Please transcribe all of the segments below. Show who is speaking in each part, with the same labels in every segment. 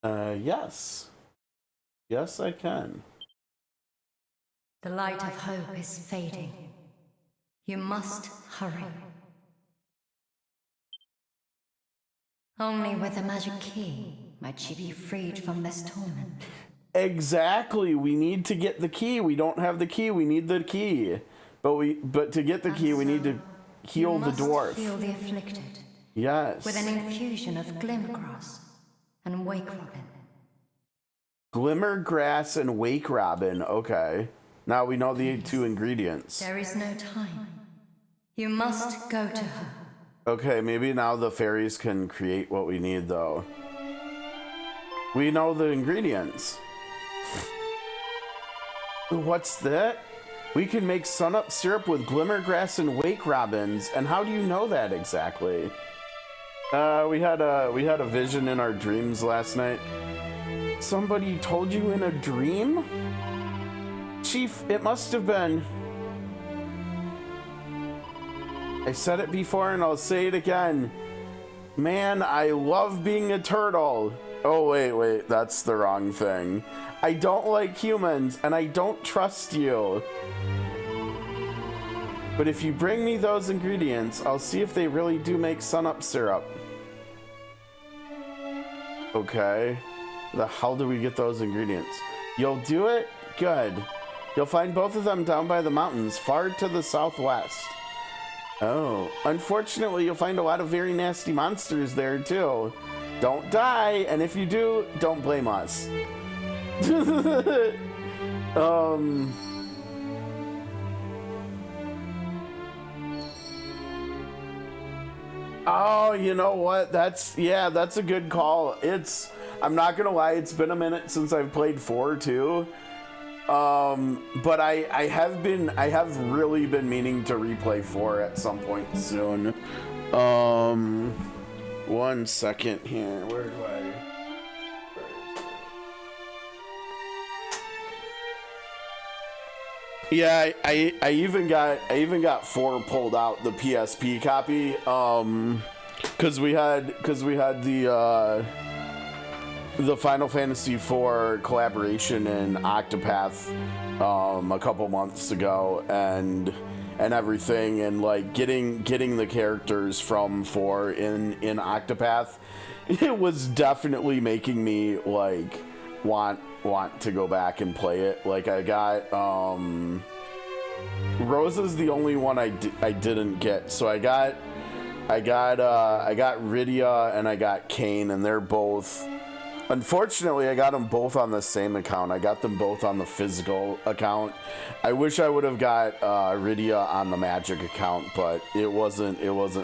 Speaker 1: Yes. Yes, I can.
Speaker 2: The light of hope is fading. You must hurry. Only with a magic key might she be freed from this torment.
Speaker 1: Exactly. We need to get the key. We don't have the key. We need the key. But to get the key, we need to heal the dwarf.
Speaker 2: Heal the afflicted.
Speaker 1: Yes.
Speaker 2: With an infusion of glimmergrass and wake robin.
Speaker 1: Glimmergrass and wake robin. Okay. Now we know the 2 ingredients.
Speaker 2: There is no time. You must go to her.
Speaker 1: Okay, maybe now the fairies can create what we need, though. We know the ingredients. What's that? We can make sun-up syrup with glimmergrass and wake robins. And how do you know that exactly? We had a vision in our dreams last night. Somebody told you in a dream? Chief, it must have been. I said it before and I'll say it again. Man, I love being a turtle. Oh, wait, that's the wrong thing. I don't like humans and I don't trust you. But if you bring me those ingredients, I'll see if they really do make sun-up syrup. Okay. The hell do we get those ingredients? You'll do it? Good. You'll find both of them down by the mountains, far to the southwest. Oh, unfortunately, you'll find a lot of very nasty monsters there, too. Don't die, and if you do, don't blame us. Oh, you know what? That's a good call. I'm not gonna lie, it's been a minute since I've played 4 too. But I have really been meaning to replay 4 at some point soon. 1 second here. Where do I? Yeah, I even got 4 pulled out, the PSP copy. Because we had the Final Fantasy IV collaboration in Octopath a couple months ago, and everything, and like getting the characters from 4 in Octopath, it was definitely making me like want to go back and play it. Like I got Rosa's the only one I didn't get, so I got Rydia and I got Kain, and they're both, unfortunately I got them both on the same account. I got them both on the physical account. I wish I would have got Rydia on the magic account, but it wasn't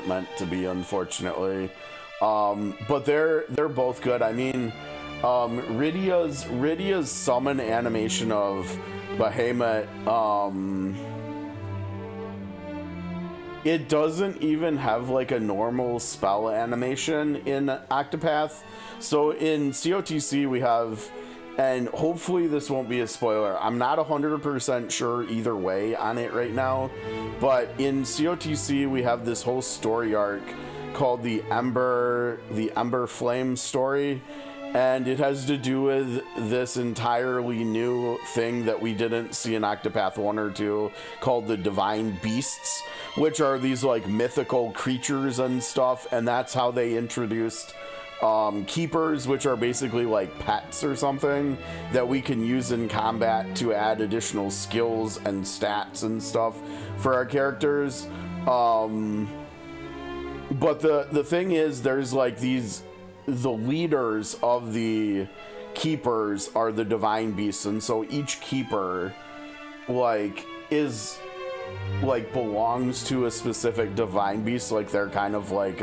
Speaker 1: meant to be, unfortunately. But they're both good. I mean, Rydia's summon animation of Behemoth, it doesn't even have like a normal spell animation in Octopath. So in COTC we have, and hopefully this won't be a spoiler, I'm not 100% sure either way on it right now, but in COTC we have this whole story arc called the Ember Flame story, and it has to do with this entirely new thing that we didn't see in Octopath 1 or 2 called the Divine Beasts, which are these like mythical creatures and stuff, and that's how they introduced keepers, which are basically like pets or something that we can use in combat to add additional skills and stats and stuff for our characters. But the thing is, there's like the leaders of the keepers are the divine beasts, and so each keeper like belongs to a specific divine beast. Like they're kind of like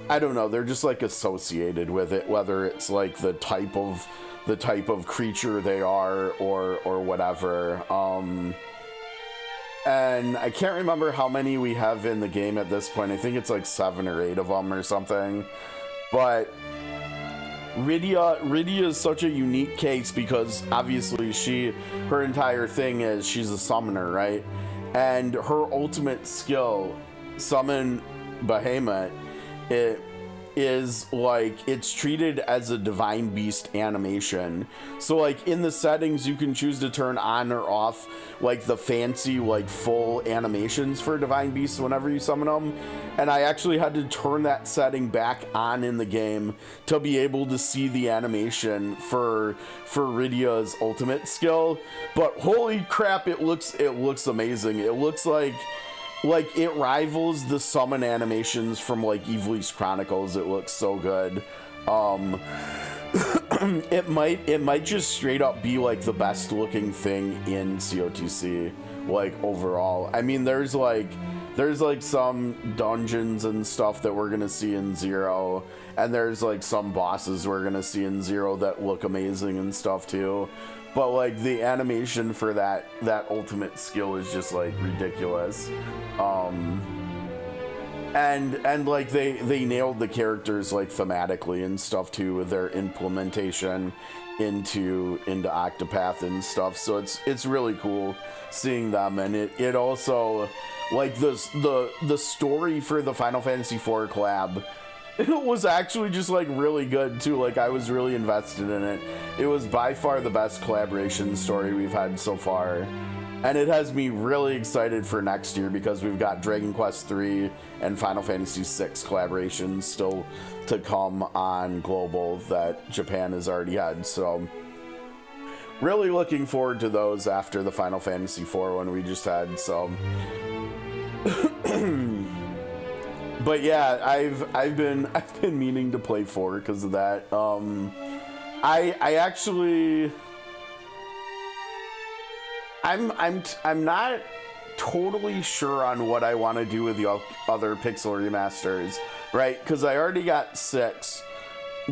Speaker 1: I don't know, they're just like associated with it, whether it's like the type of creature they are or whatever. And I can't remember how many we have in the game at this point. I think it's like 7 or 8 of them or something. But Rydia is such a unique case because obviously her entire thing is she's a summoner, right? And her ultimate skill, Summon Behemoth, is like it's treated as a divine beast animation. So like in the settings you can choose to turn on or off like the fancy like full animations for divine beasts whenever you summon them, and I actually had to turn that setting back on in the game to be able to see the animation for Rydia's ultimate skill. But holy crap, it looks amazing. It looks like it rivals the summon animations from like Ivalice Chronicles. It looks so good. It might just straight up be like the best looking thing in COTC, like overall. I mean, there's like some dungeons and stuff that we're gonna see in Zero, and there's like some bosses we're gonna see in Zero that look amazing and stuff too. But like the animation for that ultimate skill is just like ridiculous. And like they nailed the characters like thematically and stuff too with their implementation into Octopath and stuff. So it's really cool seeing them. And it also like the story for the Final Fantasy IV collab, it was actually just like really good too. Like I was really invested in it. It was by far the best collaboration story we've had so far, and it has me really excited for next year because we've got Dragon Quest III and Final Fantasy VI collaborations still to come on global that Japan has already had. So really looking forward to those after the Final Fantasy IV one we just had. So but yeah, I've been meaning to play 4 because of that. I actually I'm not totally sure on what I want to do with the other Pixel remasters, right? Because I already got 6,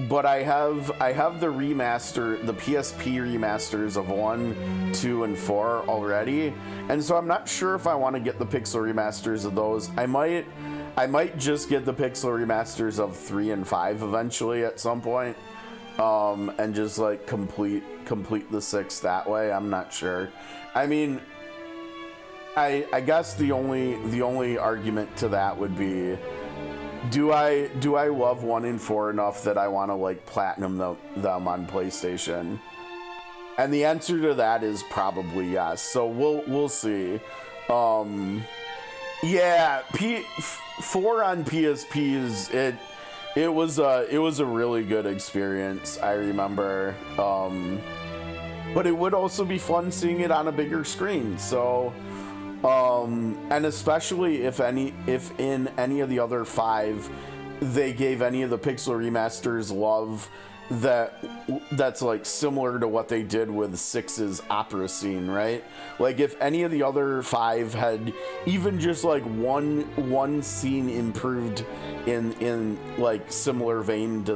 Speaker 1: but I have the remaster, the PSP remasters of 1, 2, and 4 already, and so I'm not sure if I want to get the Pixel remasters of those. I might just get the Pixel remasters of 3 and 5 eventually at some point, and just like complete the 6 that way. I'm not sure. I mean, I guess the only argument to that would be, do I love 1 and 4 enough that I want to like platinum them on PlayStation? And the answer to that is probably yes. So we'll see. Yeah, 4 on PSP is it was a really good experience, I remember. But it would also be fun seeing it on a bigger screen. So and especially if in any of the other 5 they gave any of the Pixel remasters love that's like similar to what they did with 6's opera scene, right? Like if any of the other 5 had even just like one scene improved in like similar vein to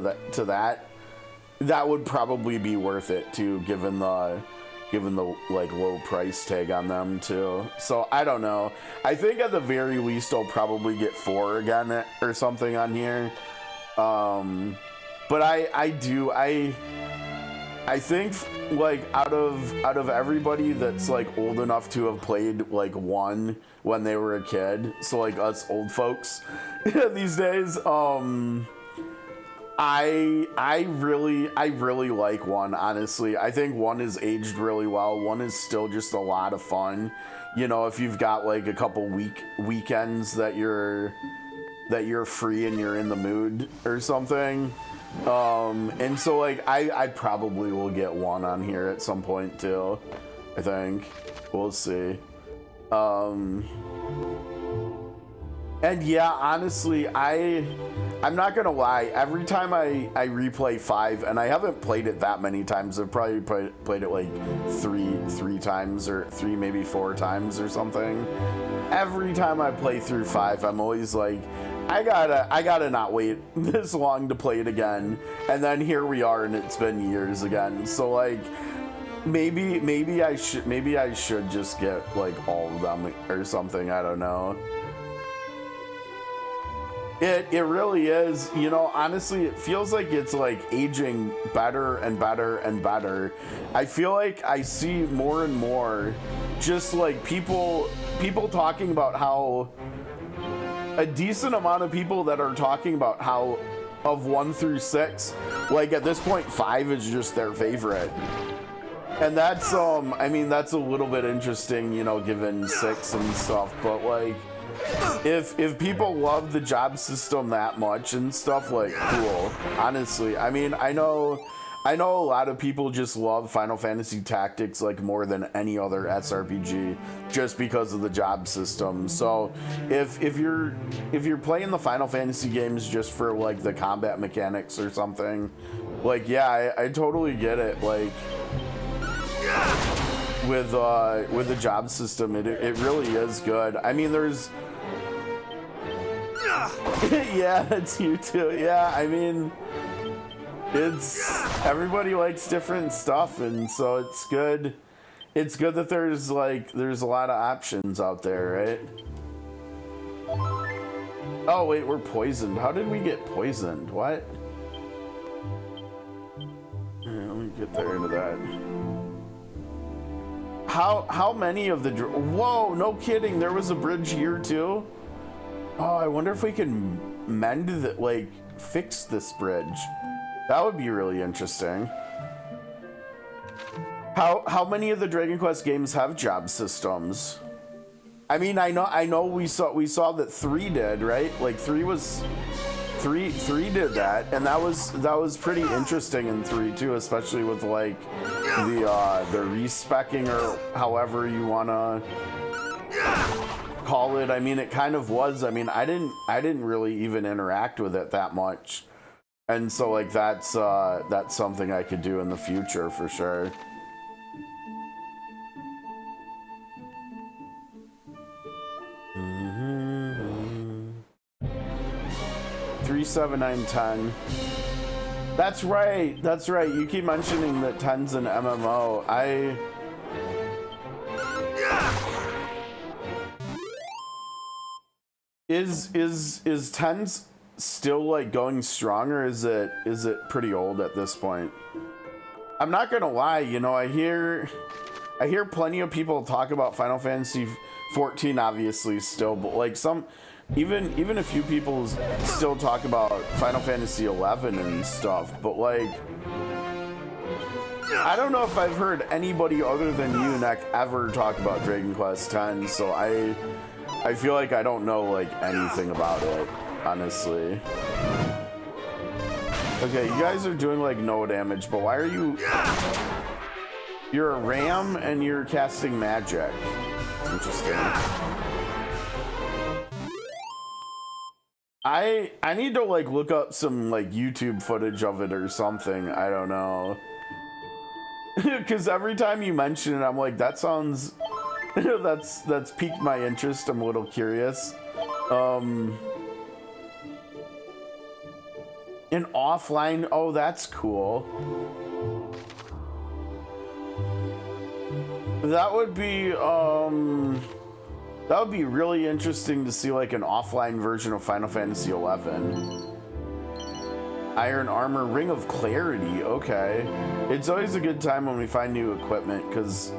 Speaker 1: that would probably be worth it too, given the like low price tag on them too. So I don't know. I think at the very least I'll probably get 4 again or something on here. But I think like out of everybody that's like old enough to have played like 1 when they were a kid, so like us old folks these days, I really like 1, honestly. I think 1 is aged really well. 1 is still just a lot of fun. You know, if you've got like a couple weekends that you're free and you're in the mood or something. And so like I probably will get 1 on here at some point too. I think. We'll see. And yeah, honestly, I'm not gonna lie, every time I replay 5, and I haven't played it that many times, I've probably played it like three times, or 3 maybe 4 times or something. Every time I play through 5, I'm always like, I gotta not wait this long to play it again. And then here we are, and it's been years again. So like, maybe I should just get like all of them or something. I don't know. It really is, you know, honestly, it feels like it's like aging better and better and better. I feel like I see more and more just like people talking about how a decent amount of people that are talking about how of 1 through 6. Like at this point, 5 is just their favorite. And that's I mean, that's a little bit interesting, you know, given 6 and stuff, but like if people love the job system that much and stuff, like, cool. Honestly, I mean, I know a lot of people just love Final Fantasy Tactics like more than any other SRPG just because of the job system. So if you're playing the Final Fantasy games just for like the combat mechanics or something, like, yeah, I totally get it. Like with the job system, it really is good. I mean, there's yeah, it's you too. Yeah, I mean, it's everybody likes different stuff, and so it's good. It's good that there's a lot of options out there, right? Oh wait, we're poisoned. How did we get poisoned? What? Here, let me get there into that. How many of the whoa, no kidding, there was a bridge here too? Oh, I wonder if we can mend the, like, fix this bridge. That would be really interesting. How many of the Dragon Quest games have job systems? I mean, I know we saw that 3 did, right? Like 3 did that, and that was pretty interesting in 3 too, especially with like the respecking or however you wanna call it. I mean, it kind of was. I mean, I didn't really even interact with it that much, and so like that's something I could do in the future for sure. Mm-hmm. 3, 7, 9, 10. That's right. That's right. You keep mentioning that 10's an MMO. Is 10's still like going strong, or is it pretty old at this point? I'm not gonna lie, you know, I hear plenty of people talk about Final Fantasy 14 obviously still, but like even a few people still talk about Final Fantasy 11 and stuff, but like I don't know if I've heard anybody other than you, Neck, ever talk about Dragon Quest X, so I feel like I don't know like anything about it, honestly. Okay, you guys are doing like no damage, but why are you... You're a ram and you're casting magic. It's interesting. I need to like look up some like YouTube footage of it or something. I don't know. Because every time you mention it, I'm like, that sounds... that's piqued my interest. I'm a little curious. An offline, oh, that's cool. That would be really interesting to see like an offline version of Final Fantasy 11. Iron Armor, Ring of Clarity, okay. It's always a good time when we find new equipment, because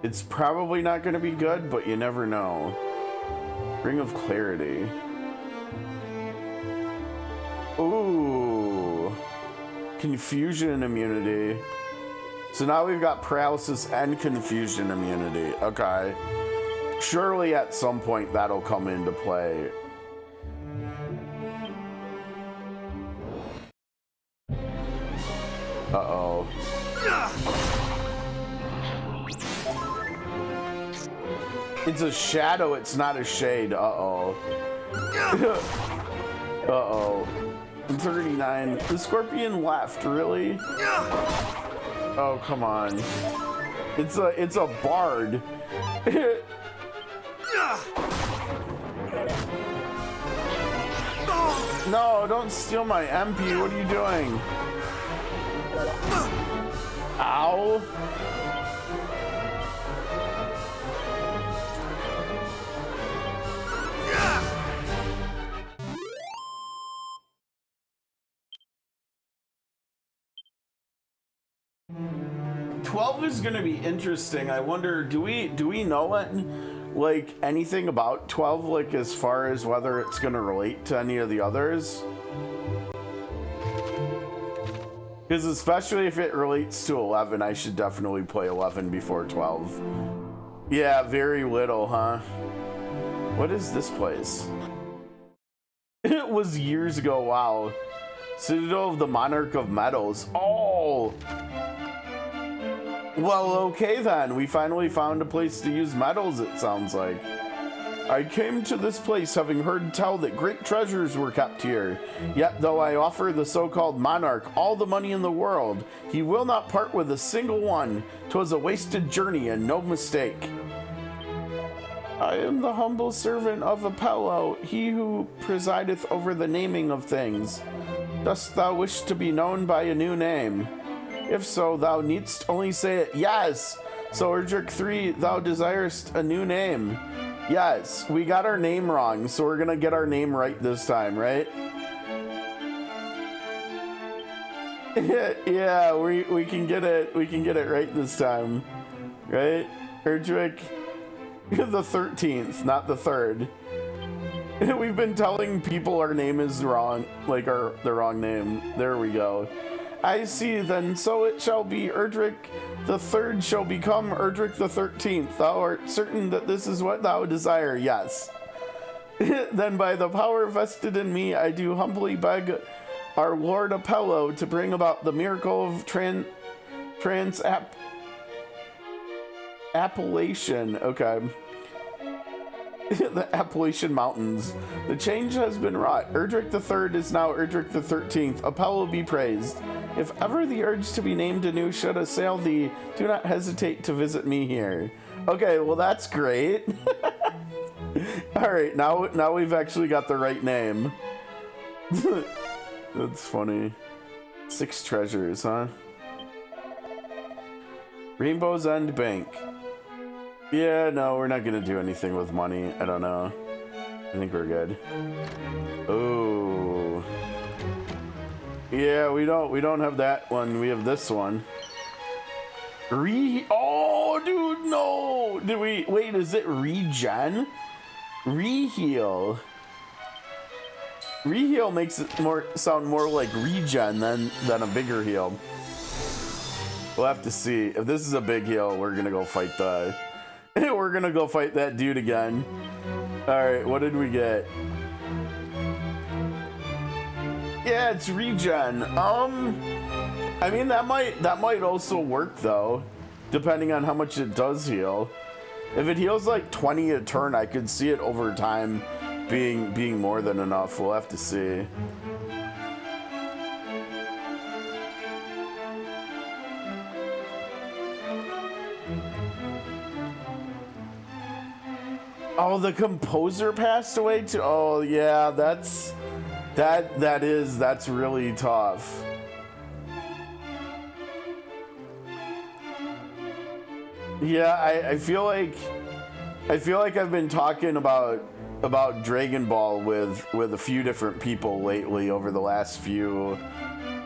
Speaker 1: it's probably not going to be good, but you never know. Ring of Clarity. Ooh. Confusion immunity. So now we've got paralysis and confusion immunity. Okay. Surely at some point that'll come into play. Uh-oh. It's a shadow, it's not a shade. Uh-oh. Uh-oh. 39. The scorpion left, really? Oh, come on. It's a bard. No, don't steal my MP. What are you doing? Ow. 12 is gonna be interesting. I wonder, do we know what, like, anything about 12, like as far as whether it's gonna relate to any of the others? Because especially if it relates to 11, I should definitely play 11 before 12. Yeah, very little, huh? What is this place? It was years ago, wow. Citadel of the Monarch of Metals. Oh! Well, okay then. We finally found a place to use metals, it sounds like. I came to this place having heard tell that great treasures were kept here. Yet though I offer the so-called monarch all the money in the world, he will not part with a single one. 'Twas a wasted journey and no mistake. I am the humble servant of Apollo, he who presideth over the naming of things. Dost thou wish to be known by a new name? If so, thou needst only say it. Yes! So Erdrick 3, thou desirest a new name. Yes, we got our name wrong, so we're gonna get our name right this time, right? Yeah, we can get it right this time. Right? Erdrick the 13th, not the 3rd. We've been telling people our name is wrong, like the wrong name. There we go. I see, then so it shall be. Erdrick the 3rd shall become Erdrick the 13th. Thou art certain that this is what thou desire. Yes. Then by the power vested in me, I do humbly beg our Lord Apollo to bring about the miracle of Appellation. Okay. The Appalachian Mountains. The change has been wrought. Erdrick the 3rd is now Erdrick the 13th. Apollo be praised. If ever the urge to be named anew should assail thee, do not hesitate to visit me here. Okay, well that's great. Alright, now we've actually got the right name. That's funny. 6 treasures, huh? Rainbow's End Bank. Yeah, no, we're not gonna do anything with money. I don't know. I think we're good. Oh. Yeah, we don't have that one. We have this one. Oh, dude, no. Wait, is it regen? Reheal. Reheal makes it sound more like regen than a bigger heal. We'll have to see. If this is a big heal, we're gonna go fight we're gonna go fight that dude again. Alright, what did we get? Yeah, it's regen. I mean that might also work though, depending on how much it does heal. If it heals like 20 a turn, I could see it over time being more than enough. We'll have to see. Oh, the composer passed away too. Oh yeah, that's really tough. Yeah, I feel like I've been talking about Dragon Ball with a few different people lately over the last few,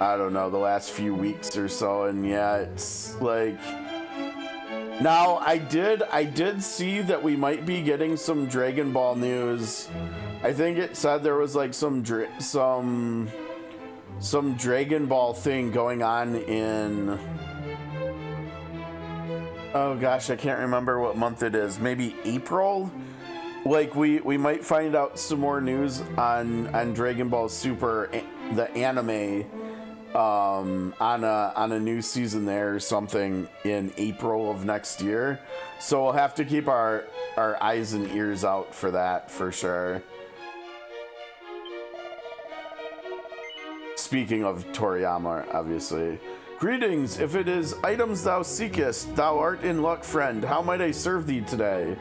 Speaker 1: I don't know, the last few weeks or so, and yeah, it's like. Now, I did see that we might be getting some Dragon Ball news. I think it said there was like some Dragon Ball thing going on in, oh gosh, I can't remember what month it is. Maybe April? Like we might find out some more news on Dragon Ball Super, the anime, on a new season there or something in April of next year. So we'll have to keep our eyes and ears out for that for sure. Speaking of Toriyama, obviously. Greetings, if it is items thou seekest, thou art in luck, friend. How might I serve thee today?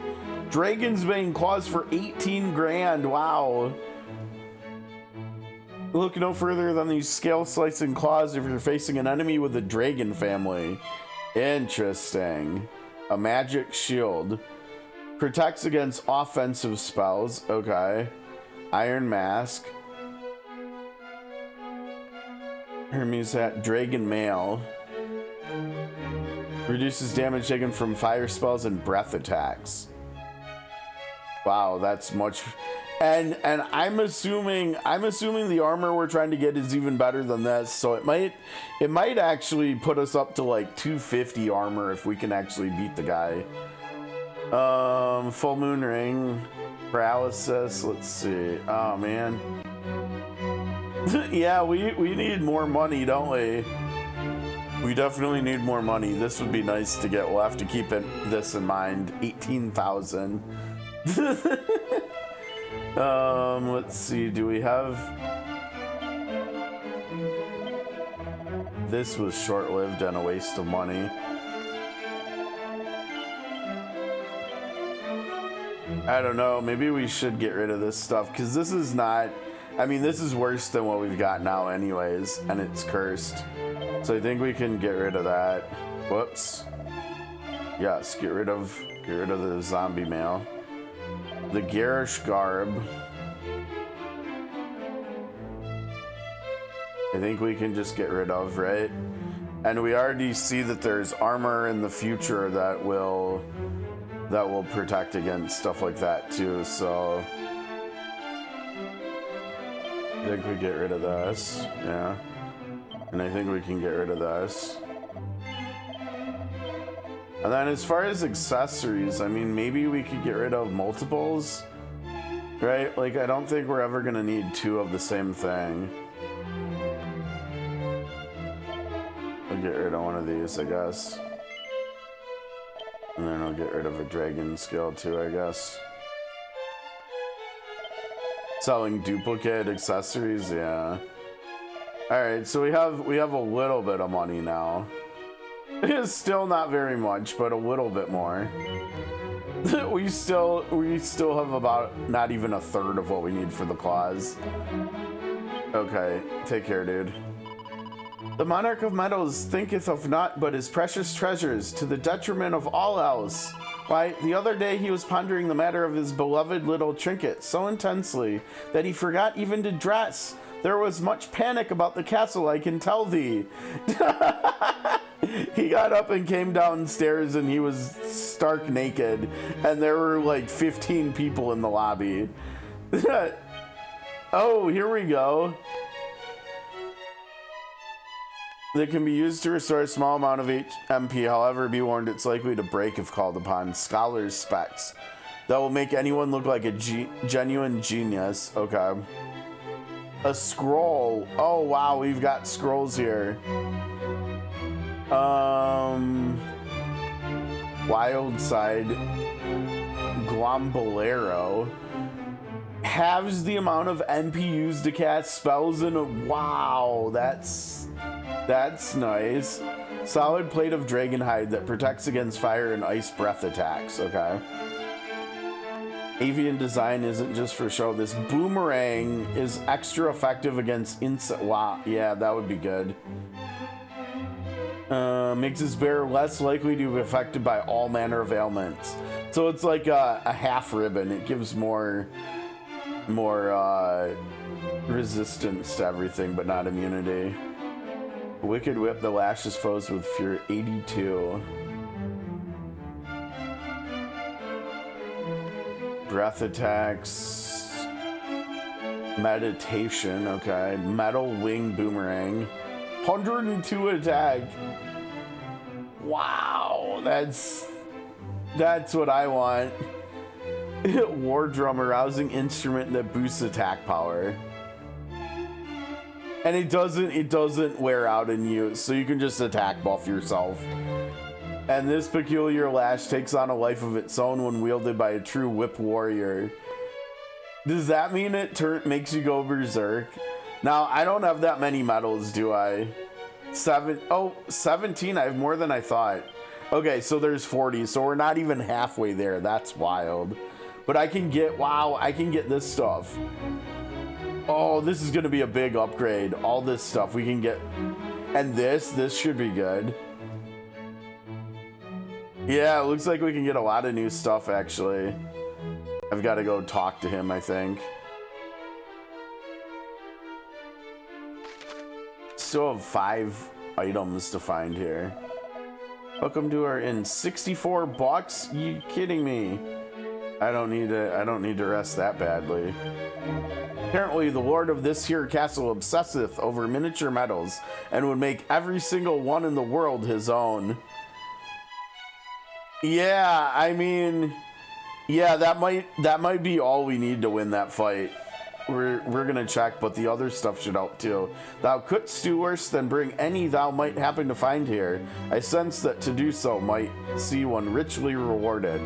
Speaker 1: Dragon's Bane claws for 18 grand, wow. Look no further than these scale slicing claws if you're facing an enemy with a dragon family. Interesting. A magic shield. Protects against offensive spells, okay. Iron Mask. Hermes hat, Dragon Mail. Reduces damage taken from fire spells and breath attacks. Wow, that's much. And I'm assuming the armor we're trying to get is even better than this, so it might actually put us up to like 250 armor if we can actually beat the guy. Full moon ring, paralysis. Let's see. Oh man. Yeah, we need more money, don't we? We definitely need more money. This would be nice to get. We'll have to keep this in mind. 18,000. Let's see. Do we have? This was short-lived and a waste of money. I don't know. Maybe we should get rid of this stuff because this is not. I mean, this is worse than what we've got now, anyways, and it's cursed. So I think we can get rid of that. Whoops. Yes, get rid of the zombie mail. The garish garb. I think we can just get rid of, right? And we already see that there's armor in the future that will protect against stuff like that too, so I think we get rid of this, yeah. And I think we can get rid of this. And then as far as accessories, I mean, maybe we could get rid of multiples, right? Like, I don't think we're ever gonna need two of the same thing. I'll get rid of one of these, I guess. And then I'll get rid of a dragon skill too, I guess. Selling duplicate accessories, yeah. Alright, so we have a little bit of money now. It's still not very much, but a little bit more. we still have about not even a third of what we need for the claws. Okay, take care, dude. The monarch of metals thinketh of naught but his precious treasures, to the detriment of all else. Why, the other day he was pondering the matter of his beloved little trinket so intensely that he forgot even to dress. There was much panic about the castle, I can tell thee. He got up and came downstairs and he was stark naked, and there were like 15 people in the lobby. Oh, here we go. They can be used to restore a small amount of MP, however, be warned it's likely to break if called upon. Scholar's specs. That will make anyone look like a genuine genius. Okay. A scroll. Oh, wow, we've got scrolls here. Wild Side. Glombolero. Halves the amount of NP used to cast spells in a... Wow, that's nice. Solid plate of dragon hide that protects against fire and ice breath attacks. Okay. Avian design isn't just for show. This boomerang is extra effective against insect. Wow. Yeah, that would be good. Makes his bearer less likely to be affected by all manner of ailments. So it's like a half ribbon. It gives more resistance to everything, but not immunity. Wicked Whip that lashes foes with fury. 82. Breath attacks. Meditation, okay. Metal Wing Boomerang. 102 attack. Wow, that's what I want. War Drum, a rousing instrument that boosts attack power. And it doesn't wear out in use, so you can just attack buff yourself. And this peculiar lash takes on a life of its own when wielded by a true whip warrior. Does that mean it makes you go berserk? Now, I don't have that many medals, do I? 17, I have more than I thought. Okay, so there's 40, so we're not even halfway there. That's wild. But I can get this stuff. Oh, this is gonna be a big upgrade. All this stuff we can get. And this should be good. Yeah, it looks like we can get a lot of new stuff, actually. I've got to go talk to him, I think. Still have 5 items to find here. Welcome to our inn. 64 bucks? You kidding me? I don't need to rest that badly. Apparently, the lord of this here castle obsesseth over miniature medals and would make every single one in the world his own. Yeah, I mean, yeah, that might be all we need to win that fight. We're gonna check, but the other stuff should help too. Thou couldst do worse than bring any thou might happen to find here. I sense that to do so might see one richly rewarded.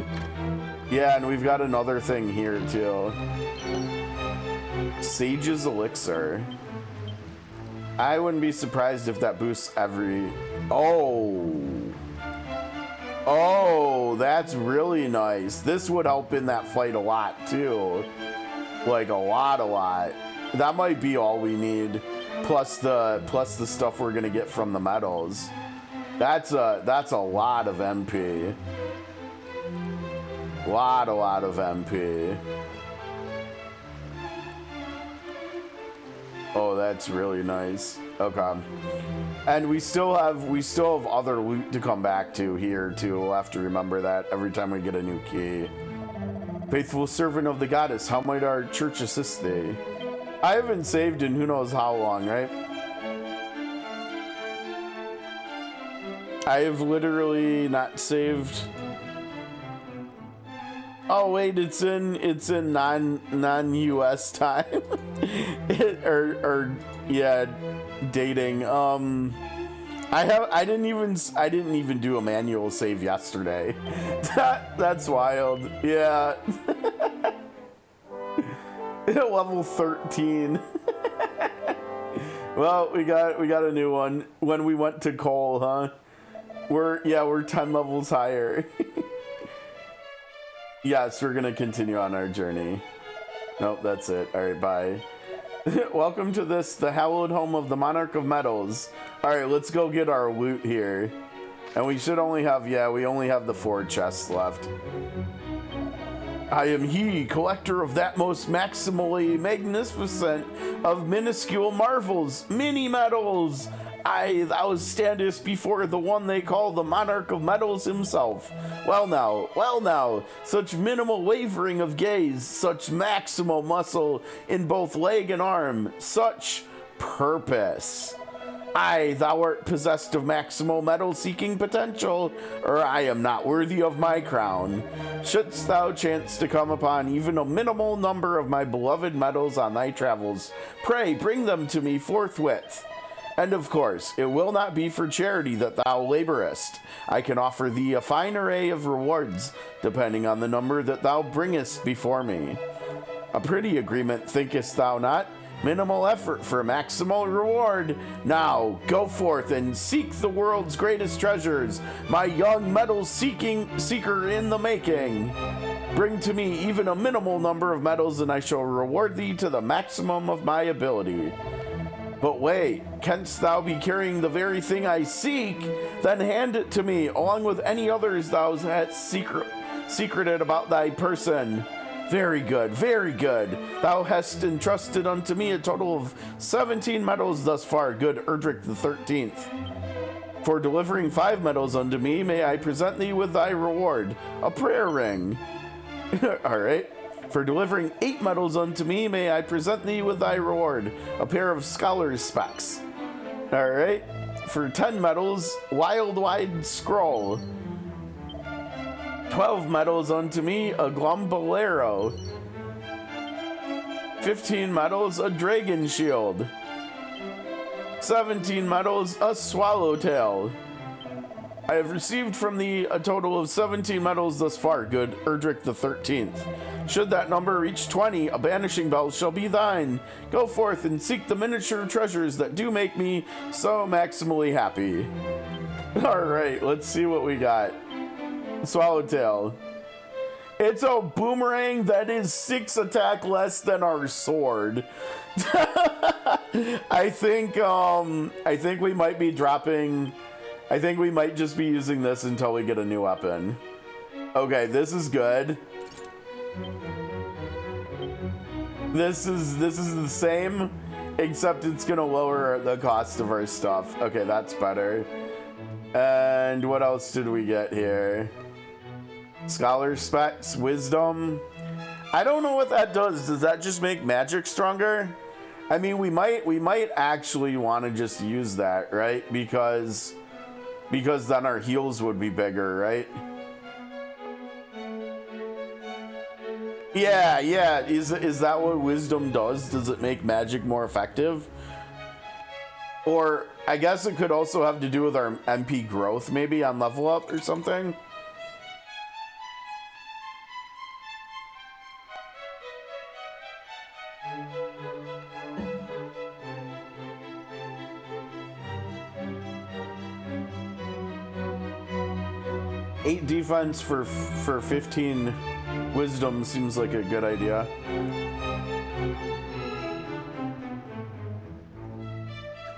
Speaker 1: Yeah, and we've got another thing here too. Sage's Elixir. I wouldn't be surprised if that boosts every... Oh, that's really nice. This would help in that fight a lot too. Like a lot. That might be all we need. Plus the stuff we're gonna get from the medals. That's a lot of MP. Lot of MP. Oh, that's really nice. Okay. And we still have other loot to come back to here too. We'll have to remember that every time we get a new key. Faithful servant of the goddess, how might our church assist thee? I haven't saved in who knows how long, right? I have literally not saved. Oh wait, it's in non-US time. Yeah, dating. I didn't even do a manual save yesterday. That's wild. Yeah. Level 13. Well, we got a new one when we went to Cole, huh? We're 10 levels higher. Yes, we're gonna continue on our journey. Nope, that's it. All right, bye. Welcome to the hallowed home of the Monarch of Metals. All right, let's go get our loot here. And we should only have, we only have the 4 chests left. I am he, collector of that most maximally magnificent of minuscule marvels, mini metals. Thou standest before the one they call the Monarch of Metals himself. Well now, such minimal wavering of gaze, such maximal muscle in both leg and arm, such purpose. Thou art possessed of maximal metal-seeking potential, or I am not worthy of my crown. Shouldst thou chance to come upon even a minimal number of my beloved metals on thy travels, pray bring them to me forthwith. And of course, it will not be for charity that thou laborest. I can offer thee a fine array of rewards, depending on the number that thou bringest before me. A pretty agreement, thinkest thou not? Minimal effort for maximal reward. Now, go forth and seek the world's greatest treasures, my young metal seeker in the making. Bring to me even a minimal number of metals, and I shall reward thee to the maximum of my ability. But wait, canst thou be carrying the very thing I seek? Then hand it to me, along with any others thou hast secreted about thy person. Very good, very good. Thou hast entrusted unto me a total of 17 medals thus far, good Erdrick the 13th. For delivering 5 medals unto me, may I present thee with thy reward, a prayer ring. All right. For delivering 8 medals unto me, may I present thee with thy reward, a pair of scholar's specs. All right. For 10 medals, wild wide scroll. 12 medals unto me, a glombolero. 15 medals, a dragon shield. 17 medals, a swallowtail. I have received from thee a total of 17 medals thus far, good Erdrick the 13th. Should that number reach 20, a banishing bell shall be thine. Go forth and seek the miniature treasures that do make me so maximally happy. All right, let's see what we got. Swallowtail. It's a boomerang that is 6 attack less than our sword. I think we might be dropping. I think we might just be using this until we get a new weapon. Okay, this is good. This is the same, except it's gonna lower the cost of our stuff. Okay, that's better. And what else did we get here? Scholar specs, wisdom. I don't know what that does. Does that just make magic stronger? I mean, we might actually want to just use that, right? Because then our heals would be bigger, right? Yeah. Is that what wisdom does? Does it make magic more effective? Or I guess it could also have to do with our MP growth, maybe on level up or something. Eight defense for 15 wisdom seems like a good idea.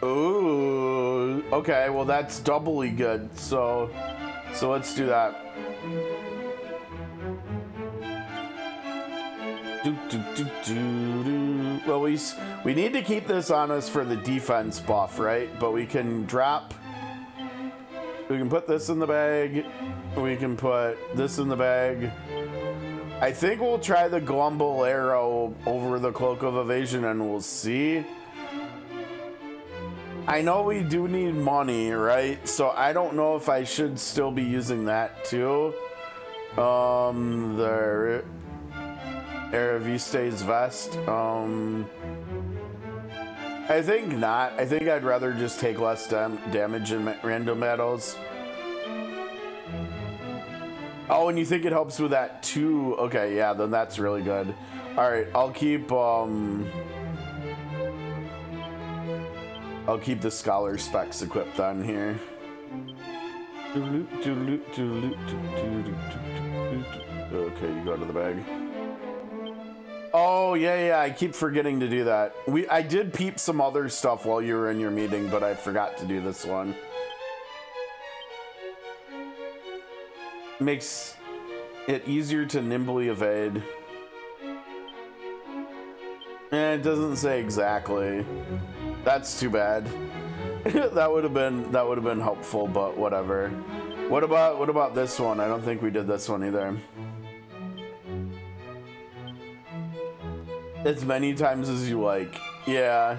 Speaker 1: Ooh, okay, well that's doubly good. So let's do that. Well, we need to keep this on us for the defense buff, right? But we can drop. We can put this in the bag. We can put this in the bag. I think we'll try the Glumble arrow over the Cloak of Evasion and we'll see. I know we do need money, right? So I don't know if I should still be using that too. The Araviste's vest. I think not. I think I'd rather just take less damage in random battles. Oh, and you think it helps with that too? Okay, yeah, then that's really good. All right, I'll keep the scholar specs equipped on here. Okay, you go to the bag. Oh yeah, I keep forgetting to do that. I did peep some other stuff while you were in your meeting, but I forgot to do this one. Makes it easier to nimbly evade. It doesn't say exactly. That's too bad. that would have been helpful, but whatever. What about this one? I don't think we did this one either. As many times as you like. Yeah.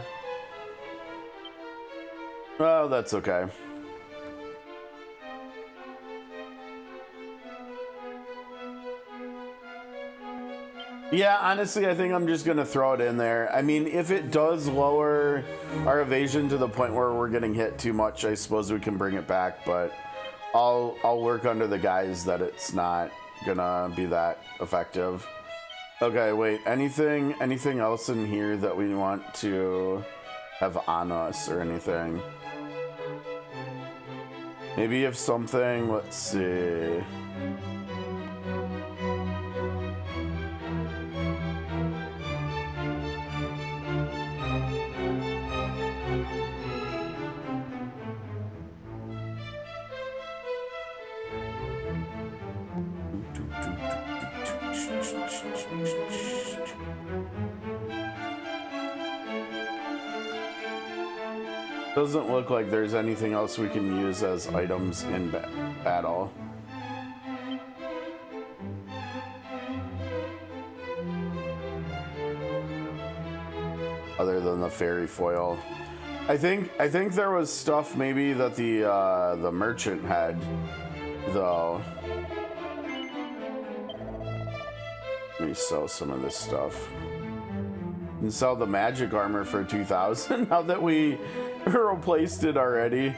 Speaker 1: Well, that's okay. Yeah, honestly, I think I'm just gonna throw it in there. I mean, if it does lower our evasion to the point where we're getting hit too much, I suppose we can bring it back, but I'll work under the guise that it's not gonna be that effective. Okay, wait, anything else in here that we want to have on us or anything? Maybe if something, let's see. Doesn't look like there's anything else we can use as items in battle. Other than the fairy foil. I think there was stuff maybe that the merchant had, though. Let me sell some of this stuff. And sell the magic armor for 2,000 now that we replaced it already.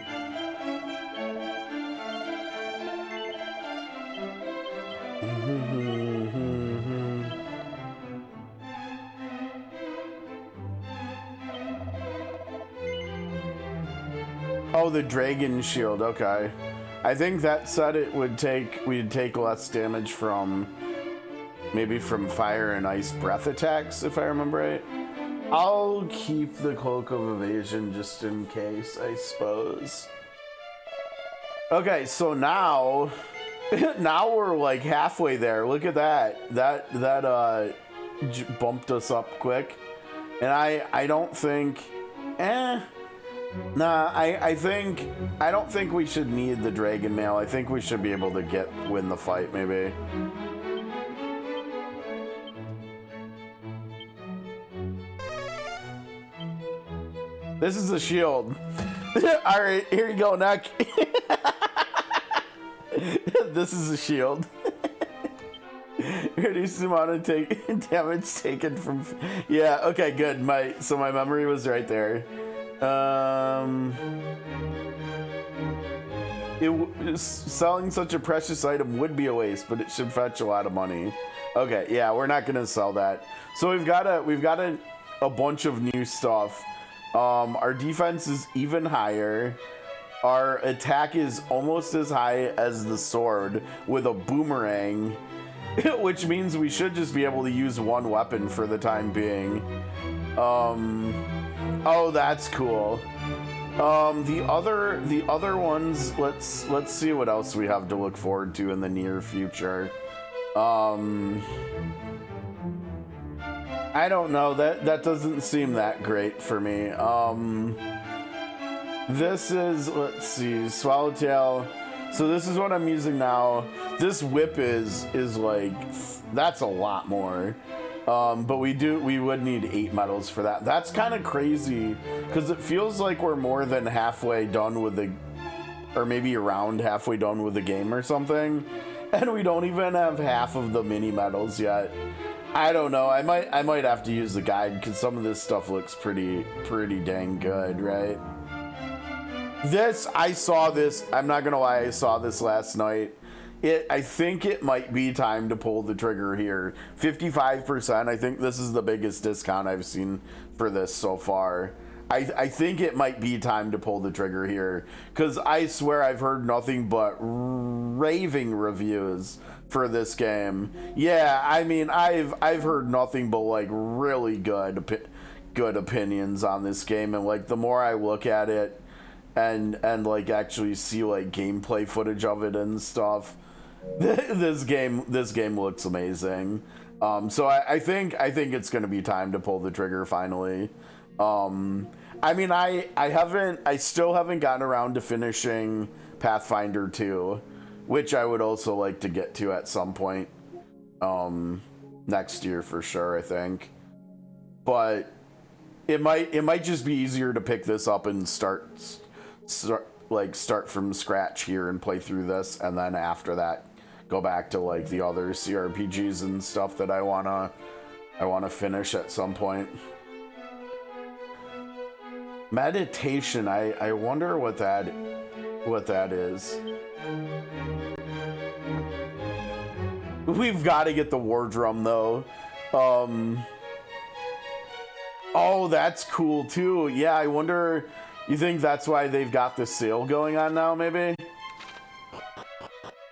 Speaker 1: Oh, the dragon shield, okay. I think that said we'd take less damage from maybe from fire and ice breath attacks, if I remember right. I'll keep the Cloak of Evasion just in case, I suppose. Okay, so now we're like halfway there. Look at that. That bumped us up quick. And I don't think Nah, I don't think we should need the dragon mail. I think we should be able to win the fight, maybe. This is a shield. All right, here you go, Neck. This is a shield. Reduce the amount of damage taken from. Yeah. Okay. Good. So my memory was right there. Selling such a precious item would be a waste, but it should fetch a lot of money. Okay. Yeah. We're not gonna sell that. So we've got a bunch of new stuff. Our defense is even higher. Our attack is almost as high as the sword with a boomerang, which means we should just be able to use one weapon for the time being. Oh, that's cool. The other ones, let's see what else we have to look forward to in the near future. I don't know, that doesn't seem that great for me. This is, let's see, Swallowtail. So this is what I'm using now. This whip is like, that's a lot more. But we would need 8 medals for that. That's kind of crazy because it feels like we're more than halfway done with or maybe around halfway done with the game or something, and we don't even have half of the mini medals yet. I don't know. I might have to use the guide because some of this stuff looks pretty dang good, right? I saw this. I'm not gonna lie. I saw this last night. I think it might be time to pull the trigger here. 55%. I think this is the biggest discount I've seen for this so far. I think it might be time to pull the trigger here because I swear I've heard nothing but raving reviews for this game. Yeah, I mean I've heard nothing but like really good opinions on this game, and like the more I look at it and like actually see like gameplay footage of it and stuff, this game looks amazing. So I think it's gonna be time to pull the trigger finally. I mean I still haven't gotten around to finishing Pathfinder 2, which I would also like to get to at some point next year for sure, I think. But it might just be easier to pick this up and start from scratch here and play through this, and then after that go back to like the other Jrpgs and stuff that I wanna finish at some point. Meditation, I wonder what that is. We've got to get the war drum though. Oh, that's cool too. Yeah, I wonder, you think that's why they've got this sale going on now, maybe?